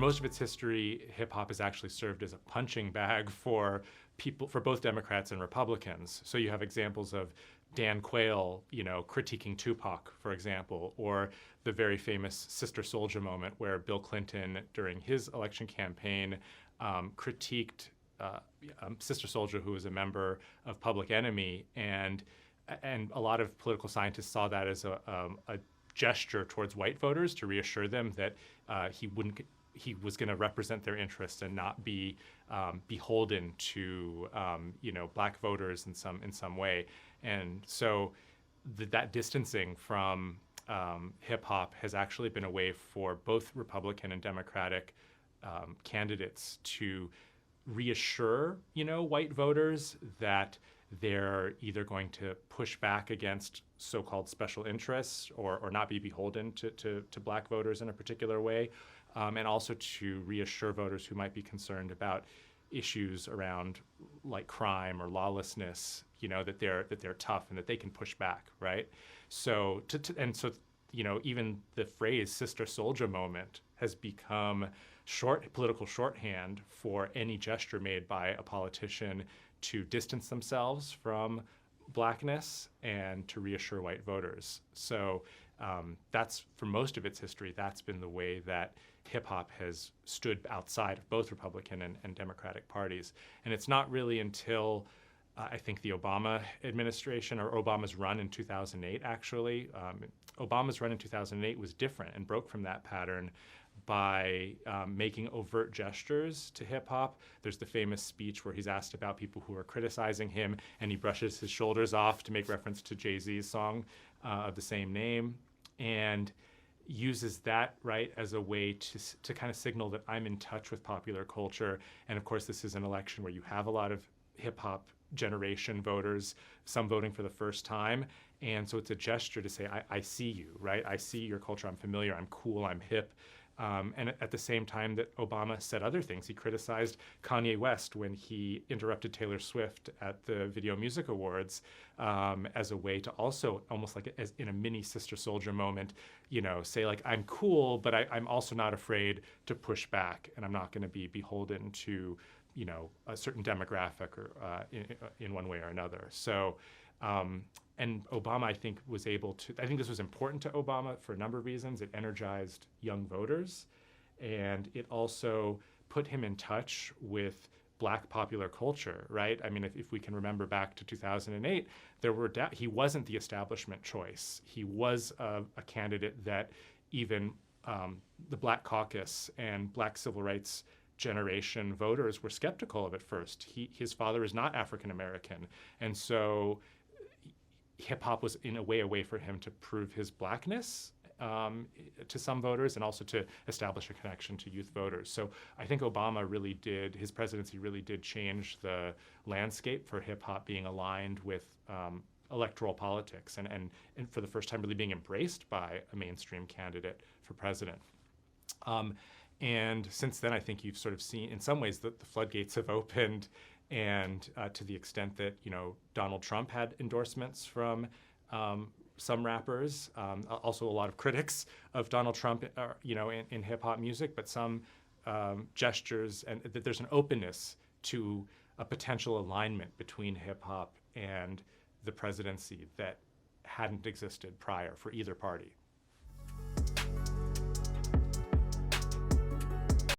most of its history, hip hop has actually served as a punching bag for people, for both Democrats and Republicans. So you have examples of Dan Quayle, critiquing Tupac, for example, or the very famous Sister Souljah moment where Bill Clinton, during his election campaign, critiqued Sister Souljah, who was a member of Public Enemy, and a lot of political scientists saw that as a gesture towards white voters to reassure them that he was going to represent their interests and not be beholden to black voters in some way. And so that distancing from hip hop has actually been a way for both Republican and Democratic candidates to reassure white voters that they're either going to push back against so-called special interests or not be beholden to black voters in a particular way, and also to reassure voters who might be concerned about issues around like crime or lawlessness, that they're tough and that they can push back, right? So even the phrase "Sister Souljah moment" has become political shorthand for any gesture made by a politician to distance themselves from blackness and to reassure white voters. So that's, for most of its history, that's been the way that hip hop has stood outside of both Republican and Democratic parties. And it's not really until I think the Obama administration, or Obama's run in 2008, actually. Obama's run in 2008 was different and broke from that pattern by making overt gestures to hip hop. There's the famous speech where he's asked about people who are criticizing him, and he brushes his shoulders off to make reference to Jay-Z's song of the same name, and uses that, right, as a way to kind of signal that I'm in touch with popular culture. And of course, this is an election where you have a lot of hip hop generation voters, some voting for the first time. And so it's a gesture to say, I see you, right? I see your culture. I'm familiar. I'm cool. I'm hip. And at the same time that Obama said other things, he criticized Kanye West when he interrupted Taylor Swift at the Video Music Awards as a way to also, almost like as in a mini Sister Souljah moment, say like, I'm cool, but I'm also not afraid to push back, and I'm not going to be beholden to, a certain demographic or in one way or another. So. And Obama, I think this was important to Obama for a number of reasons. It energized young voters, and it also put him in touch with black popular culture, right? I mean, if we can remember back to 2008, he wasn't the establishment choice. He was a candidate that even the Black Caucus and Black civil rights generation voters were skeptical of at first. His father is not African American, and so hip hop was in a way for him to prove his blackness to some voters, and also to establish a connection to youth voters. So I think his presidency really did change the landscape for hip hop being aligned with electoral politics, and for the first time really being embraced by a mainstream candidate for president. And since then, I think you've sort of seen, in some ways, that the floodgates have opened. And to the extent that, Donald Trump had endorsements from some rappers, also a lot of critics of Donald Trump, in hip hop music, but some gestures, and that there's an openness to a potential alignment between hip hop and the presidency that hadn't existed prior for either party.